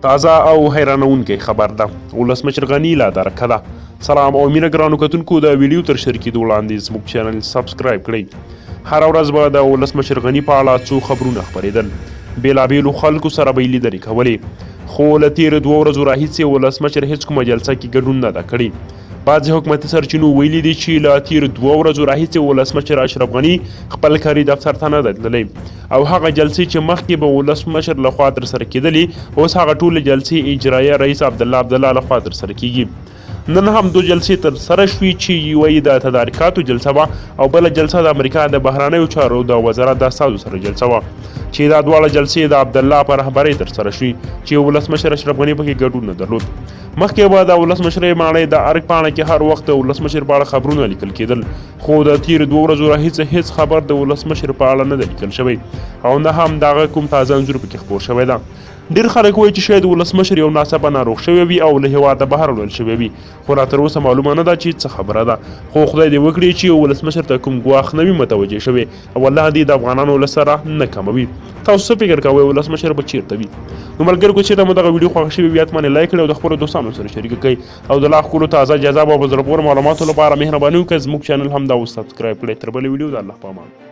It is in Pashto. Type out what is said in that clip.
تازه او حیرانونکی خبر ده. ولسمشر غني لا درکه ده. سلام او مینه ګرانو کتونکو، د ویډیو تر شریکېدو وړاندې زموږ چینل سبسکرایب کړئ. هره ورځ به د ولسمشر غني په اړه څو خبرونه خپرېدل. بېلابېلو خلکو سره به یې لیدنې کولې، خو له تېرو 2 ورځو راهیسې ولسمشر هېڅ کومه جلسه کې ګډون نه ده کړی. بعضې حکومتي سرچینو ویلي دي چې له تېرو 2 ورځو راهیسې ولسمشر اشرف غني خپل کاري دفتر ته نه دی تللی، او هغه جلسې چې مخکې به ولسمشر لخوا ترسره کېدلې، اوس هغه ټولې جلسې اجرایه رئیس عبدالله لخوا ترسره کېږي. نن هم 2 جلسې ترسره شوې چې یوه یې د تدارکاتو جلسه وه او بله جلسه د امریکا د بهرنیو چارو د وزارت د استازو سره جلسه وه، چې دا دواړه جلسې د عبدالله په رهبرۍ ترسره شوې چې ولسمشر اشرف غني پکې ګډون نه درلود. مخکې به د ولسمشرۍ ماڼۍ د ارګ پاڼه کې هر وخت د ولسمشر په اړه خبرونه لیکل کېدل، خو د تېرو 2 ورځو راهیسې هېڅ خبر د ولسمشر په اړه نه دی لیکل شوی، او نه هم د هغه کوم تازه انځور پکې خپور شوی ده. ډېر خلک وایي چې شاید ولسمشر یو ناڅاپه ناروغ شوی وي او له هېواده بهر وړل شوی وي، خو را تر اوسه معلومه نه ده چې څه خبره ده. خو خدای دې وکړي چې ولسمشر ته کوم ګواښ نه وي متوجه شوی، او الله دې د افغانانو له سره نه کموي. تاسو څه فکر کوئ ولسمشر به چیرته وي؟ نو ملګرو که چېرته مو دغه ویډیو خوښه شوې وي حتما یې لایک کړئ او د خپلو دوستانو سره شریکه کړئ، او د لا ښکلو تازه جذاب او په زړه پورې معلوماتو لپاره مهرباني وکړئ زموږ چینل همدا اوس سبسکرایب کړئ. تر بلې ویډیو د الله په امان.